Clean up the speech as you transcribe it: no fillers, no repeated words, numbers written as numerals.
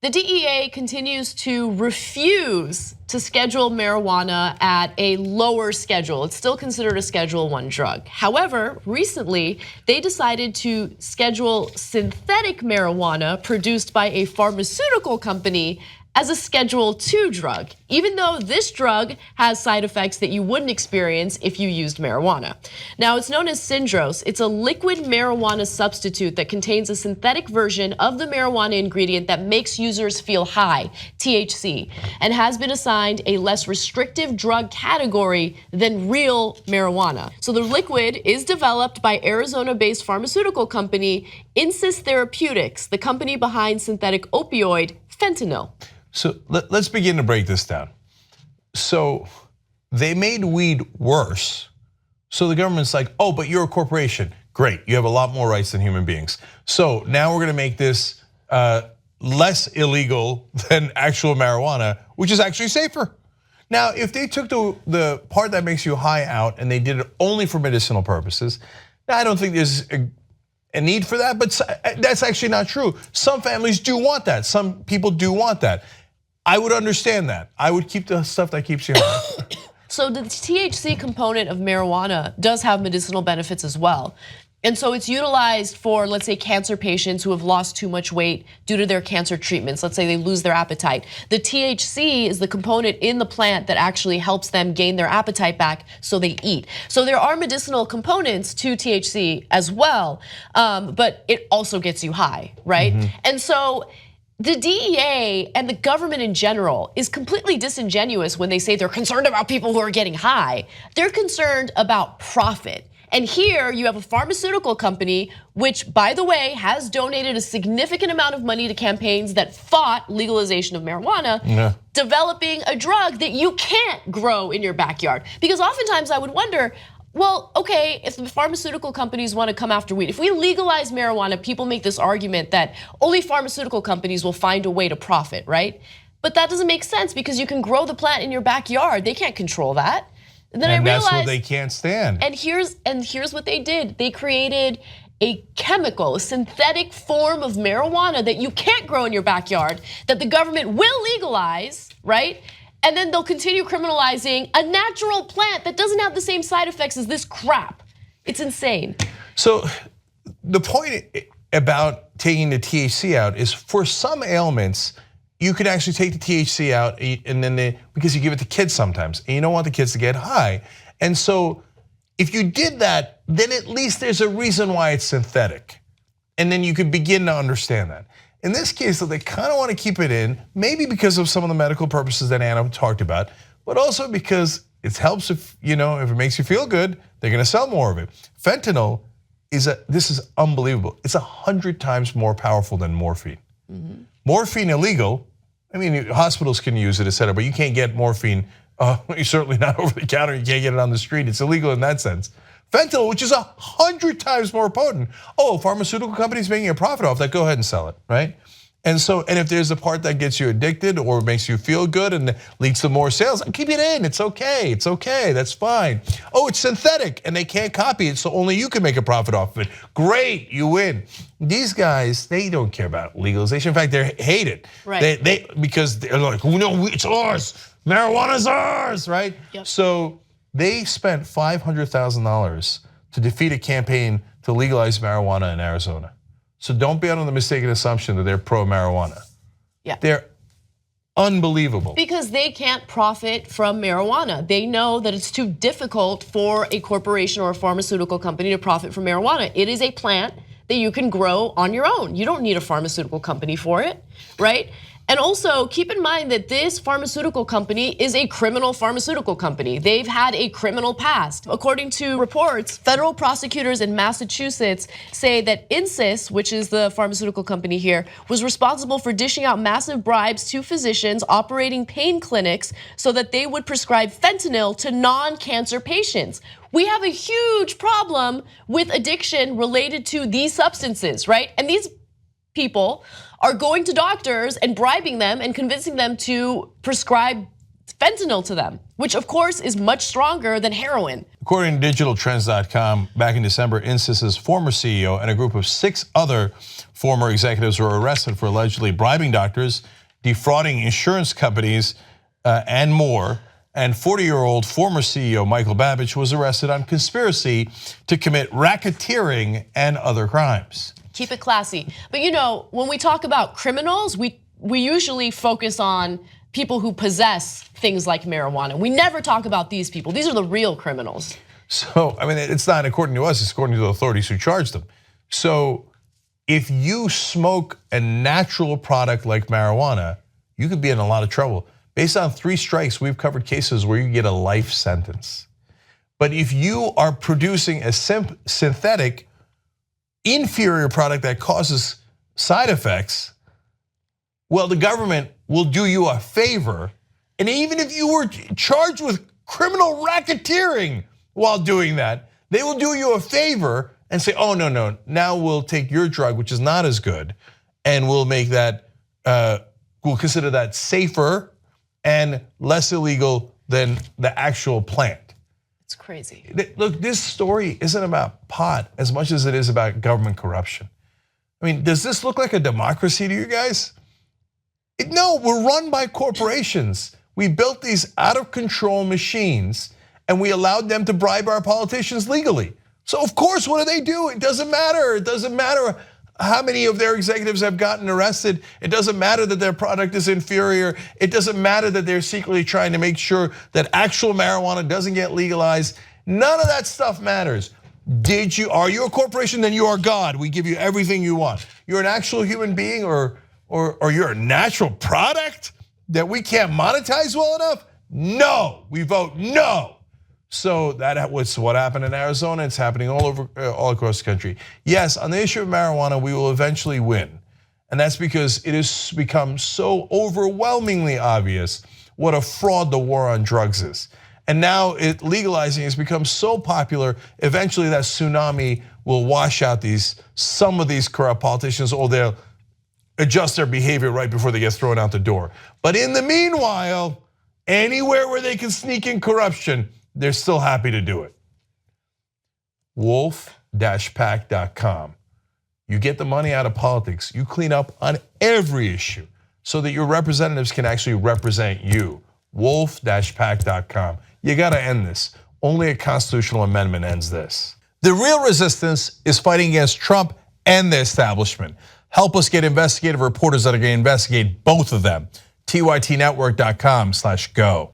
The DEA continues to refuse to schedule marijuana at a lower schedule. It's still considered a Schedule I drug. However, recently they decided to schedule synthetic marijuana produced by a pharmaceutical company as a Schedule II drug, even though this drug has side effects that you wouldn't experience if you used marijuana. Now, it's known as Syndrose. It's a liquid marijuana substitute that contains a synthetic version of the marijuana ingredient that makes users feel high, THC, and has been assigned a less restrictive drug category than real marijuana. So the liquid is developed by Arizona-based pharmaceutical company Insys Therapeutics, the company behind synthetic opioid fentanyl. So let's begin to break this down. So they made weed worse. So the government's like, oh, but you're a corporation. Great, you have a lot more rights than human beings. So now we're gonna make this less illegal than actual marijuana, which is actually safer. Now, if they took the part that makes you high out and they did it only for medicinal purposes, I don't think there's a need for that, but that's actually not true. Some families do want that. Some people do want that. I would understand that. I would keep the stuff that keeps you high. So the THC component of marijuana does have medicinal benefits as well. And so it's utilized for, let's say, cancer patients who have lost too much weight due to their cancer treatments. Let's say they lose their appetite. The THC is the component in the plant that actually helps them gain their appetite back so they eat. So there are medicinal components to THC as well, but it also gets you high, right? And so the DEA and the government in general is completely disingenuous when they say they're concerned about people who are getting high. They're concerned about profit. And here you have a pharmaceutical company, which, by the way, has donated a significant amount of money to campaigns that fought legalization of marijuana, developing a drug that you can't grow in your backyard. Because oftentimes I would wonder, well, okay, if the pharmaceutical companies want to come after weed, if we legalize marijuana, people make this argument that only pharmaceutical companies will find a way to profit, right? But that doesn't make sense because you can grow the plant in your backyard. They can't control that. And then I realized, that's what they can't stand. And here's what they did. They created a chemical, a synthetic form of marijuana that you can't grow in your backyard, that the government will legalize, right? And then they'll continue criminalizing a natural plant that doesn't have the same side effects as this crap. It's insane. So the point about taking the THC out is for some ailments, you could actually take the THC out and then because you give it to kids sometimes and you don't want the kids to get high. And so if you did that, then at least there's a reason why it's synthetic. And then you could begin to understand that. In this case, they kind of want to keep it in, maybe because of some of the medical purposes that Anna talked about, but also because it helps if it makes you feel good, they're gonna sell more of it. Fentanyl this is unbelievable. It's 100 times more powerful than morphine. Morphine illegal, I mean, hospitals can use it, et cetera, but you can't get morphine, you're certainly not over the counter, you can't get it on the street, it's illegal in that sense. Fentanyl, which is 100 times more potent. Oh, pharmaceutical companies making a profit off that, go ahead and sell it, right? And if there's a part that gets you addicted or makes you feel good and leads to more sales, keep it in, it's okay, that's fine. Oh, it's synthetic and they can't copy it, so only you can make a profit off of it. Great, you win. These guys, they don't care about legalization. In fact, they hate it. Right. Because they're like, no, it's ours, marijuana's ours, right? Yep. So they spent $500,000 to defeat a campaign to legalize marijuana in Arizona. So don't be under the mistaken assumption that they're pro-marijuana. Yeah. They're unbelievable. Because they can't profit from marijuana. They know that it's too difficult for a corporation or a pharmaceutical company to profit from marijuana. It is a plant that you can grow on your own. You don't need a pharmaceutical company for it, right? And also keep in mind that this pharmaceutical company is a criminal pharmaceutical company. They've had a criminal past. According to reports, federal prosecutors in Massachusetts say that Insys, which is the pharmaceutical company here, was responsible for dishing out massive bribes to physicians operating pain clinics so that they would prescribe fentanyl to non-cancer patients. We have a huge problem with addiction related to these substances, right? And these people are going to doctors and bribing them and convincing them to prescribe fentanyl to them, which of course is much stronger than heroin. According to digitaltrends.com, back in December, Insys's former CEO and a group of 6 other former executives were arrested for allegedly bribing doctors, defrauding insurance companies, and more. And 40-year-old former CEO Michael Babbage was arrested on conspiracy to commit racketeering and other crimes. Keep it classy. But you know, when we talk about criminals, we usually focus on people who possess things like marijuana. We never talk about these people. These are the real criminals. So, I mean, it's not according to us, it's according to the authorities who charged them. So, if you smoke a natural product like marijuana, you could be in a lot of trouble. Based on 3 strikes, we've covered cases where you get a life sentence. But if you are producing a synthetic, inferior product that causes side effects, well, the government will do you a favor. And even if you were charged with criminal racketeering while doing that, they will do you a favor and say, oh, no, now we'll take your drug, which is not as good, and we'll make that, we'll consider that safer and less illegal than the actual plant. It's crazy. Look, this story isn't about pot as much as it is about government corruption. I mean, does this look like a democracy to you guys? No, we're run by corporations. We built these out of control machines and we allowed them to bribe our politicians legally. So of course, what do? It doesn't matter. It doesn't matter how many of their executives have gotten arrested. It doesn't matter that their product is inferior. It doesn't matter that they're secretly trying to make sure that actual marijuana doesn't get legalized. None of that stuff matters. Are you a corporation? Then you are God. We give you everything you want. You're an actual human being or you're a natural product that we can't monetize well enough? No, we vote no. So that was what happened in Arizona. It's happening all across the country. Yes, on the issue of marijuana, we will eventually win. And that's because it has become so overwhelmingly obvious what a fraud the war on drugs is. And now legalizing has become so popular, eventually that tsunami will wash out some of these corrupt politicians, or they'll adjust their behavior right before they get thrown out the door. But in the meanwhile, anywhere where they can sneak in corruption, they're still happy to do it. Wolf-pack.com. You get the money out of politics. You clean up on every issue so that your representatives can actually represent you. Wolf-pack.com. You gotta end this. Only a constitutional amendment ends this. The real resistance is fighting against Trump and the establishment. Help us get investigative reporters that are gonna investigate both of them. tytnetwork.com/go.